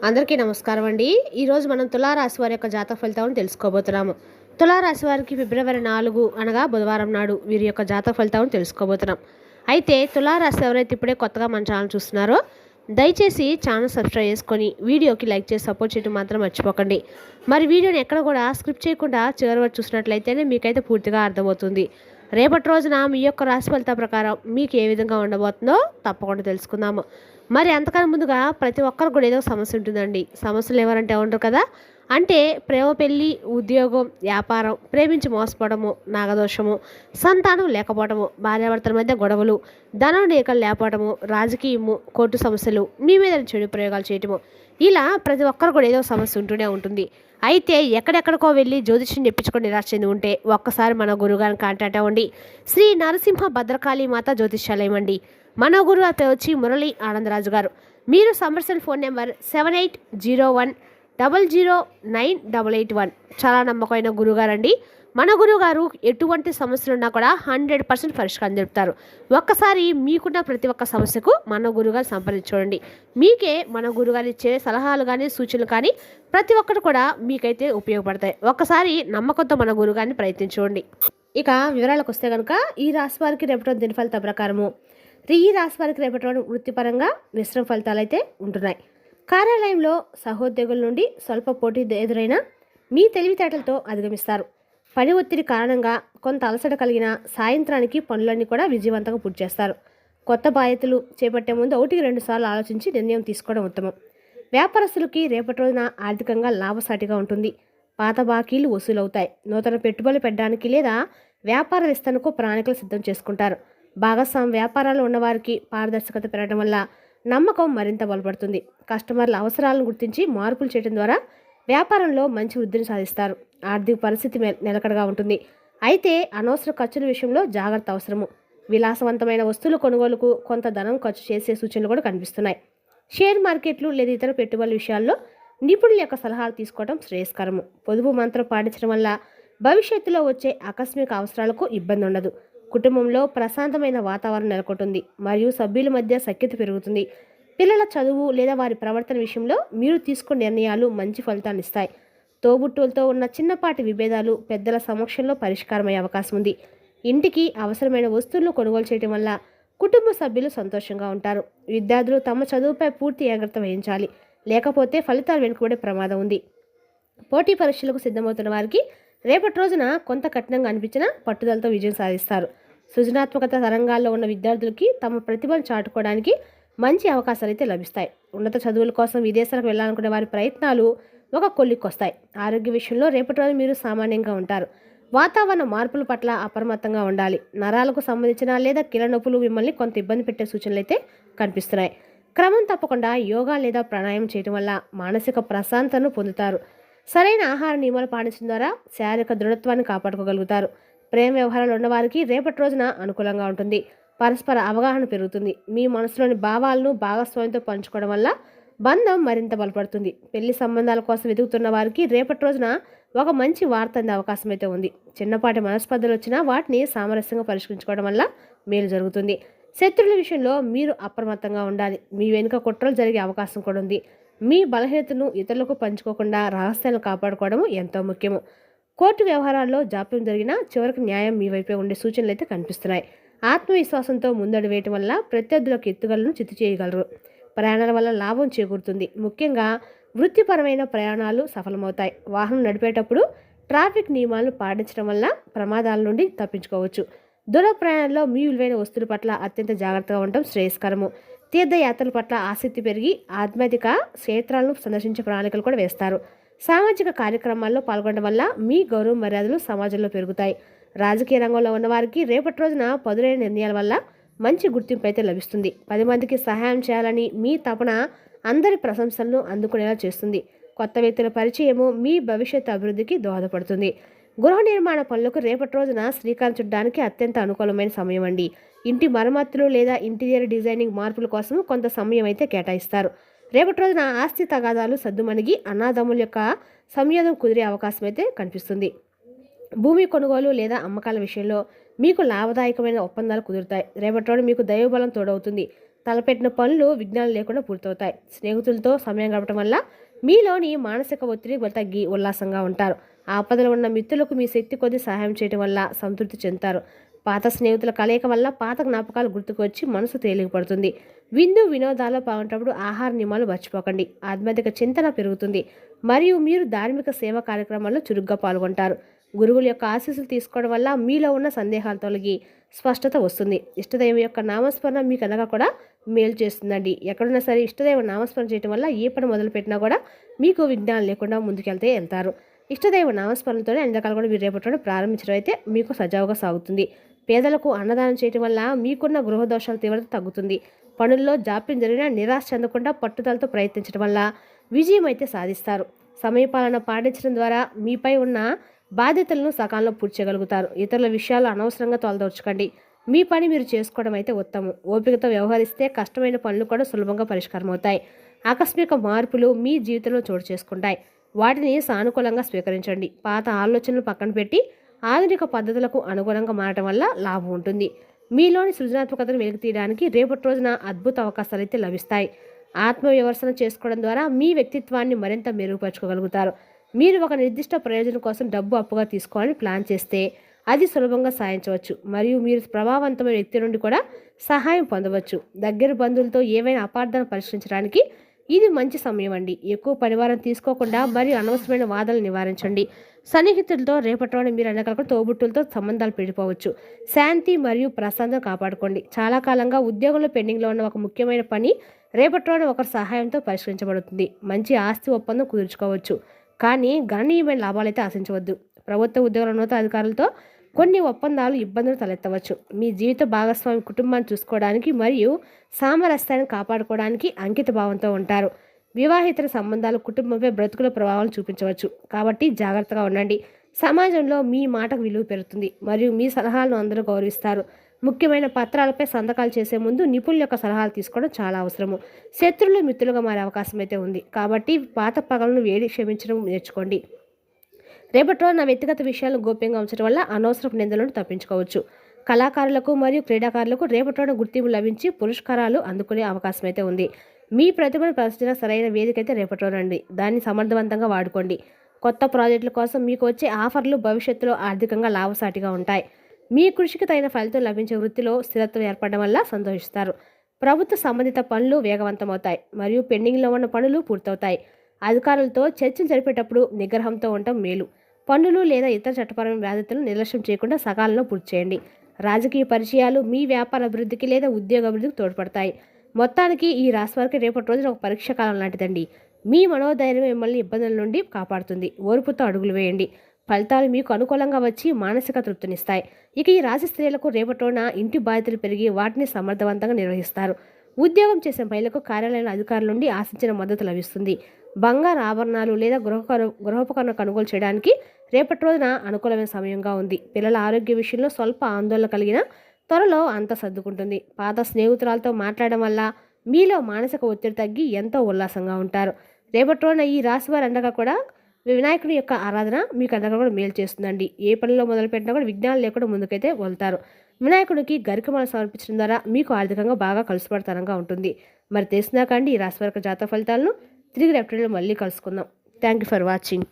అందరికీ నమస్కారం అండి. ఈరోజు మనం తులారాశి వారి యొక్క జాతక ఫలితాలను తెలుసుకోబోతున్నాము. తులారాశి వారికి ఫిబ్రవరి 4 అనగా బుధవారం నాడు వీరి యొక్క జాతక ఫలితాలను తెలుసుకోబోతున్నాం. అయితే తులారాశి ఎవరైతే ఇప్పుడే కొత్తగా మన ఛానల్ చూస్తున్నారో దయచేసి ఛానల్ సబ్స్క్రైబ్ చేసుకొని వీడియోకి లైక్ చేసి సపోర్ట్ చేయడం మాత్రం మర్చిపోకండి. మరి వీడియోని ఎక్కడ కూడా స్క్రిప్ట్ చేయకుండా చివరి వరకు చూసినట్లయితేనే మీకైతే పూర్తిగా అర్థమవుతుంది. రేపటి రోజున మీ యొక్క రాశి ఫలితాల ప్రకారం మీకు ఏ విధంగా ఉండబోతుందో తప్పకుండా తెలుసుకుందాము. మరి అంతకన్నా ముందుగా ప్రతి ఒక్కరికి కూడా ఏదో సమస్య ఉంటుందండి. సమస్యలు ఎవరంటే ఉండరు కదా. అంటే ప్రేమ, పెళ్ళి, ఉద్యోగం, వ్యాపారం, ప్రేమించి మోసపోవడము, నాగదోషము, సంతానం లేకపోవడము, భార్యాభర్తల మధ్య గొడవలు, ధనం లేకలు లేకపోవడము, రాజకీయము, కోర్టు సమస్యలు, మీ మీద చెడు ప్రయోగాలు చేయటము, ఇలా ప్రతి ఒక్కరు కూడా ఏదో సమస్య ఉంటూనే ఉంటుంది. అయితే ఎక్కడెక్కడికో వెళ్ళి జ్యోతిష్యం చెప్పించుకొని నిరాశ చెంది ఉంటే ఒక్కసారి మన గురుగారిని కాంటాక్ట్ అవ్వండి. శ్రీ నరసింహ భద్రకాళి మాత జ్యోతిష్యాలయం అండి. మన గురువు పేరు వచ్చి మురళి ఆనందరాజు గారు. మీరు సంప్రదించిన ఫోన్ నెంబర్ 7801009881. చాలా నమ్మకమైన గురుగారండి. మన గురువుగారు ఎటువంటి సమస్యలున్నా కూడా 100% పరిష్కారం జరుపుతారు. ఒక్కసారి మీకున్న ప్రతి ఒక్క సమస్యకు మన గురుగారు సంప్రదించుకోండి. మీకే మన గురుగారు ఇచ్చే సలహాలు కానీ సూచనలు కానీ ప్రతి ఒక్కరు కూడా మీకైతే ఉపయోగపడతాయి. ఒక్కసారి నమ్మకంతో మన గురుగారిని ప్రయత్నించుకోండి. ఇక వివరాలకు వస్తే కనుక ఈ రాశి వారికి రేపటి దిన ఫలిత ప్రకారము ఈ రాశి వారికి రేపటి వృత్తిపరంగా మిశ్రమ ఫలితాలు అయితే ఉంటున్నాయి. కార్యాలయంలో సహోద్యోగుల నుండి స్వల్ప పోటీ ఎదురైనా మీ తెలివితేటలతో అధిగమిస్తారు. పని ఒత్తిడి కారణంగా కొంత అలసట కలిగిన సాయంత్రానికి పనులన్నీ కూడా విజయవంతంగా పూర్తి చేస్తారు. కొత్త బాధ్యతలు చేపట్టే ముందు 1-2 సార్లు ఆలోచించి నిర్ణయం తీసుకోవడం ఉత్తమం. వ్యాపారస్తులకి రేపటి రోజున ఆర్థికంగా లాభసాటిగా ఉంటుంది. పాత బాకీలు వసూలవుతాయి. నూతన పెట్టుబడులు పెట్టడానికి లేదా వ్యాపార విస్తరణకు ప్రణాళికలు సిద్ధం చేసుకుంటారు. భాగస్వామ్య వ్యాపారాలు ఉన్నవారికి పారదర్శకత పెరగడం వల్ల నమ్మకం మరింత బలపడుతుంది. కస్టమర్ల అవసరాలను గుర్తించి మార్పులు చేయడం ద్వారా వ్యాపారంలో మంచి వృద్ధిని సాధిస్తారు. ఆర్థిక పరిస్థితి నిలకడగా ఉంటుంది. అయితే అనవసర ఖర్చుల విషయంలో జాగ్రత్త అవసరము. విలాసవంతమైన వస్తువుల కొనుగోలుకు కొంత ధనం ఖర్చు చేసే సూచనలు కూడా కనిపిస్తున్నాయి. షేర్ మార్కెట్లు లేదా ఇతర పెట్టుబడుల విషయాల్లో నిపుణుల యొక్క సలహాలు తీసుకోవడం శ్రేయస్కరము. పొదుపు మంత్రం పాటించడం వల్ల భవిష్యత్తులో వచ్చే ఆకస్మిక అవసరాలకు ఇబ్బంది ఉండదు. కుటుంబంలో ప్రశాంతమైన వాతావరణం నెలకొంటుంది మరియు సభ్యుల మధ్య సఖ్యత పెరుగుతుంది. పిల్లల చదువు లేదా వారి ప్రవర్తన విషయంలో మీరు తీసుకునే నిర్ణయాలు మంచి ఫలితాన్ని ఇస్తాయి. తోబుట్టువులతో ఉన్న చిన్నపాటి విభేదాలు పెద్దల సమక్షంలో పరిష్కారమయ్యే అవకాశం ఉంది. ఇంటికి అవసరమైన వస్తువులను కొనుగోలు చేయడం వల్ల కుటుంబ సభ్యులు సంతోషంగా ఉంటారు. విద్యార్థులు తమ చదువుపై పూర్తి జాగ్రత్త వహించాలి, లేకపోతే ఫలితాలు వెనుకబడే ప్రమాదం ఉంది. పోటీ పరీక్షలకు సిద్ధమవుతున్న వారికి రేపటి రోజున కొంత కఠినంగా అనిపించిన పట్టుదలతో విజయం సాధిస్తారు. సృజనాత్మకత తరంగాల్లో ఉన్న విద్యార్థులకి తమ ప్రతిభను చాటుకోవడానికి మంచి అవకాశాలు అయితే లభిస్తాయి. ఉన్నత చదువుల కోసం విదేశాలకు వెళ్ళాలనుకునే వారి ప్రయత్నాలు ఒక కొలిక్కొస్తాయి. ఆరోగ్య విషయంలో రేపటి రోజు మీరు సామాన్యంగా ఉంటారు. వాతావరణ మార్పుల పట్ల అప్రమత్తంగా ఉండాలి. నరాలకు సంబంధించిన లేదా కీళ్ళ నొప్పులు మిమ్మల్ని కొంత ఇబ్బంది పెట్టే సూచనలు అయితే కనిపిస్తున్నాయి. క్రమం తప్పకుండా యోగా లేదా ప్రాణాయామం చేయడం వల్ల మానసిక ప్రశాంతతను పొందుతారు. సరైన ఆహార నియమాలు పాటించడం ద్వారా శారీరక దృఢత్వాన్ని కాపాడుకోగలుగుతారు. ప్రేమ వ్యవహారాలు ఉన్నవారికి రేపటి రోజున అనుకూలంగా ఉంటుంది. పరస్పర అవగాహన పెరుగుతుంది. మీ మనసులోని భావాలను భాగస్వామ్యంతో పంచుకోవడం వల్ల బంధం మరింత బలపడుతుంది. పెళ్లి సంబంధాల కోసం వెతుకుతున్న వారికి రేపటి రోజున ఒక మంచి వార్త అందే అవకాశం అయితే ఉంది. చిన్నపాటి మనస్పర్ధలు వచ్చినా వాటిని సామరస్యంగా పరిష్కరించుకోవడం వల్ల మేలు జరుగుతుంది. శత్రువుల విషయంలో మీరు అప్రమత్తంగా ఉండాలి. మీ వెనుక కుట్రలు జరిగే అవకాశం కూడా ఉంది. మీ బలహీనతను ఇతరులకు పంచుకోకుండా రహస్యాలను కాపాడుకోవడం ఎంతో ముఖ్యము. కోర్టు వ్యవహారాల్లో జాప్యం జరిగినా చివరికి న్యాయం మీ వైపే ఉండే సూచనలు అయితే కనిపిస్తున్నాయి. ఆత్మవిశ్వాసంతో ముందడు వేయటం వల్ల ప్రత్యర్థులకు ఎత్తుగలను చిత్తు చేయగలరు. ప్రయాణాల వల్ల లాభం చేకూరుతుంది. ముఖ్యంగా వృత్తిపరమైన ప్రయాణాలు సఫలమవుతాయి. వాహనం నడిపేటప్పుడు ట్రాఫిక్ నియమాలను పాటించడం వల్ల ప్రమాదాల నుండి తప్పించుకోవచ్చు. దూర ప్రయాణంలో మీ విలువైన వస్తువుల పట్ల అత్యంత జాగ్రత్తగా ఉండటం శ్రేయస్కరము. తీర్థయాత్రల పట్ల ఆసక్తి పెరిగి ఆధ్యాత్మిక క్షేత్రాలను సందర్శించే ప్రణాళికలు కూడా వేస్తారు. సామాజిక కార్యక్రమాల్లో పాల్గొనడం వల్ల మీ గౌరవ మర్యాదలు సమాజంలో పెరుగుతాయి. రాజకీయ రంగంలో ఉన్నవారికి రేపటి రోజున పదులైన నిర్ణయాల వల్ల మంచి గుర్తింపు అయితే లభిస్తుంది. 10 మందికి సహాయం చేయాలని మీ తపన అందరి ప్రశంసలను అందుకునేలా చేస్తుంది. కొత్త వ్యక్తుల పరిచయము మీ భవిష్యత్తు అభివృద్ధికి దోహదపడుతుంది. గృహ నిర్మాణ పనులకు రేపటి రోజున శ్రీకారం చుట్టడానికి అత్యంత అనుకూలమైన సమయం అండి. ఇంటి మరమ్మతులు లేదా ఇంటీరియర్ డిజైనింగ్ మార్పుల కోసం కొంత సమయం అయితే కేటాయిస్తారు. రేపటి రోజున ఆస్తి తగాదాలు సద్దుమణిగి అన్నదమ్ముల యొక్క సంయోగం కుదిరే అవకాశం అయితే కనిపిస్తుంది. భూమి కొనుగోలు లేదా అమ్మకాల విషయంలో మీకు లాభదాయకమైన ఒప్పందాలు కుదురుతాయి. రేపటి రోజు మీకు దైవబలం తోడవుతుంది. తలపెట్టిన పనులు విఘ్నాలు లేకుండా పూర్తవుతాయి. స్నేహితులతో సమయం గడపడం వల్ల మీలోని మానసిక ఒత్తిడి తగ్గి ఉల్లాసంగా ఉంటారు. ఆపదలో ఉన్న మిత్రులకు మీ శక్తి కొద్ది సహాయం చేయడం వల్ల సంతృప్తి చెందుతారు. పాత స్నేహితుల కలయిక వల్ల పాత జ్ఞాపకాలు గుర్తుకు వచ్చి మనసు తేలిక పడుతుంది. విందు వినోదాల్లో పాల్గొనేటప్పుడు ఆహార నియమాలు మర్చిపోకండి. ఆధ్యాత్మిక చింతన పెరుగుతుంది మరియు మీరు ధార్మిక సేవా కార్యక్రమాల్లో చురుగ్గా పాల్గొంటారు. గురువుల యొక్క ఆశీస్సులు తీసుకోవడం వల్ల మీలో ఉన్న సందేహాలు తొలగి స్పష్టత వస్తుంది. ఇష్టదైవం యొక్క నామస్మరణ మీకు అనగా కూడా మేలు చేస్తుందండి. ఎక్కడున్నా సరే ఇష్టదైవ నామస్మరణ చేయడం వల్ల ఏ పని మొదలుపెట్టినా కూడా మీకు విఘ్నాలు లేకుండా వెళ్తారు. ఇష్టదైవ నామస్మరణతోనే అన్ని రకాలు కూడా మీరు రేపటి ప్రారంభించడం అయితే మీకు సజావుగా సాగుతుంది. పేదలకు అన్నదానం చేయడం వల్ల మీకున్న గృహ దోషాల తీవ్రత తగ్గుతుంది. పనుల్లో జాప్యం జరిగినా నిరాశ చెందకుండా పట్టుదలతో ప్రయత్నించడం వల్ల విజయం అయితే సాధిస్తారు. సమయపాలన పాటించడం ద్వారా మీపై ఉన్న బాధ్యతలను సకాలంలో పూర్తి చేయగలుగుతారు. ఇతరుల విషయాలు అనవసరంగా తొలదొరచకండి. మీ పని మీరు చేసుకోవడం అయితే ఉత్తమం. ఓపికతో వ్యవహరిస్తే కష్టమైన పనులు కూడా సులభంగా పరిష్కారం అవుతాయి. ఆకస్మిక మార్పులు మీ జీవితంలో చోటు చేసుకుంటాయి. వాటిని సానుకూలంగా స్వీకరించండి. పాత ఆలోచనలు పక్కన పెట్టి ఆధునిక పద్ధతులకు అనుగుణంగా మారడం వల్ల లాభం ఉంటుంది. మీలోని సృజనాత్మకతను వెలికితీయడానికి రేపటి రోజున అద్భుత అవకాశాలు అయితే లభిస్తాయి. ఆత్మవిమర్శన చేసుకోవడం ద్వారా మీ వ్యక్తిత్వాన్ని మరింత మెరుగుపరచుకోగలుగుతారు. మీరు ఒక నిర్దిష్ట ప్రయోజనం కోసం డబ్బు అప్పుగా తీసుకోవాలని ప్లాన్ చేస్తే అది సులభంగా సాధించవచ్చు మరియు మీరు ప్రభావవంతమైన వ్యక్తి నుండి కూడా సహాయం పొందవచ్చు. దగ్గర బంధువులతో ఏవైనా అపార్థాలను పరిష్కరించడానికి ఇది మంచి సమయం అండి. ఎక్కువ పరివారం తీసుకోకుండా మరియు అనవసరమైన వాదనలు నివారించండి. సన్నిహితులతో రేపటి మీరు అనేక తోబుట్టులతో సంబంధాలు పెడిపోవచ్చు. శాంతి మరియు ప్రశాంతత కాపాడుకోండి. చాలా కాలంగా ఉద్యోగంలో పెండింగ్లో ఉన్న ఒక ముఖ్యమైన పని రేపటి ఒకరి సహాయంతో పరిష్కరించబడుతుంది. మంచి ఆస్తి ఒప్పందం కుదుర్చుకోవచ్చు. కానీ గణనీయమైన లాభాలు అయితే ఆశించవద్దు. ప్రభుత్వ ఉద్యోగుల ఉన్నత అధికారులతో కొన్ని ఒప్పందాలు ఇబ్బందులు తలెత్తవచ్చు. మీ జీవిత భాగస్వామి కుటుంబాన్ని చూసుకోవడానికి మరియు సామరస్యాన్ని కాపాడుకోవడానికి అంకిత భావంతో ఉంటారు. వివాహితర సంబంధాలు కుటుంబంపై బ్రతుకుల ప్రభావాలు చూపించవచ్చు. కాబట్టి జాగ్రత్తగా ఉండండి. సమాజంలో మీ మాటకు విలువ పెరుగుతుంది మరియు మీ సలహాలను అందరూ గౌరవిస్తారు. ముఖ్యమైన పత్రాలపై సంతకాలు చేసే ముందు నిపుణుల యొక్క సలహాలు తీసుకోవడం చాలా అవసరము. శత్రువులు మిత్రులుగా మారే అవకాశం అయితే ఉంది. కాబట్టి పాత పగలను క్షమించడం నేర్చుకోండి. రేపటి రోజు నా వ్యక్తిగత విషయాలను గోప్యంగా ఉంచడం వల్ల అనవసరపు నిందలను తప్పించుకోవచ్చు. కళాకారులకు మరియు క్రీడాకారులకు రేపటి రోజున గుర్తింపు లభించి పురస్కారాలు అందుకునే అవకాశం అయితే ఉంది. మీ ప్రతిభను ప్రదర్శించిన సరైన వేదిక అయితే రేపటి రోజు అండి. దాన్ని సమర్థవంతంగా వాడుకోండి. కొత్త ప్రాజెక్టుల కోసం మీకు వచ్చే ఆఫర్లు భవిష్యత్తులో ఆర్థికంగా లాభసాటిగా ఉంటాయి. మీ కృషికి తగిన ఫలితం లభించే వృత్తిలో స్థిరత్వం ఏర్పడడం వల్ల సంతోషిస్తారు. ప్రభుత్వ సంబంధిత పనులు వేగవంతమవుతాయి మరియు పెండింగ్లో ఉన్న పనులు పూర్తవుతాయి. అధికారులతో చర్చలు జరిపేటప్పుడు నిగ్రహంతో ఉండటం మేలు. పన్నులు లేదా ఇతర చట్టపరమైన బాధ్యతలను నిర్లక్ష్యం చేయకుండా సకాలంలో పూర్తి చేయండి. రాజకీయ పరిచయాలు మీ వ్యాపార అభివృద్ధికి లేదా ఉద్యోగ అభివృద్ధికి తోడ్పడతాయి. మొత్తానికి ఈ రాశి వారికి రేపటి రోజున ఒక పరీక్ష కాలం లాంటిదండి. మీ మనోధైర్యం మిమ్మల్ని ఇబ్బందుల నుండి కాపాడుతుంది. ఓర్పుతో అడుగులు వేయండి. ఫలితాలు మీకు అనుకూలంగా వచ్చి మానసిక తృప్తినిస్తాయి. ఇక ఈ రాశి స్త్రీలకు రేపటి రోజున ఇంటి బాధ్యతలు పెరిగి వాటిని సమర్థవంతంగా నిర్వహిస్తారు. ఉద్యోగం చేసే మహిళలకు కార్యాలయంలో అధికారుల నుండి ఆశించిన మద్దతు లభిస్తుంది. బంగారు ఆభరణాలు లేదా గృహోపకరణ కొనుగోలు చేయడానికి రేపటి రోజున అనుకూలమైన సమయంగా ఉంది. పిల్లల ఆరోగ్య విషయంలో స్వల్ప ఆందోళన కలిగిన త్వరలో అంతా సర్దుకుంటుంది. పాత స్నేహితురాలతో మాట్లాడడం వల్ల మీలో మానసిక ఒత్తిడి తగ్గి ఎంతో ఉల్లాసంగా ఉంటారు. రేపటి రోజున ఈ రాశి వారి అండగా కూడా వినాయకుని యొక్క ఆరాధన మీకు అండగా కూడా మేలు చేస్తుందండి. ఏ పనిలో మొదలుపెట్టినా కూడా విఘ్నాలు లేకుండా ముందుకైతే వెళ్తారు. వినాయకుడికి గరికమాల సమర్పించడం ద్వారా మీకు ఆర్థికంగా బాగా కలిసిపడతనంగా ఉంటుంది. మరి తెలిసినాకండి ఈ రాశి వారి జాతక ఫలితాలను తిరిగి రేపటిలో మళ్ళీ కలుసుకుందాం. Thank you for watching.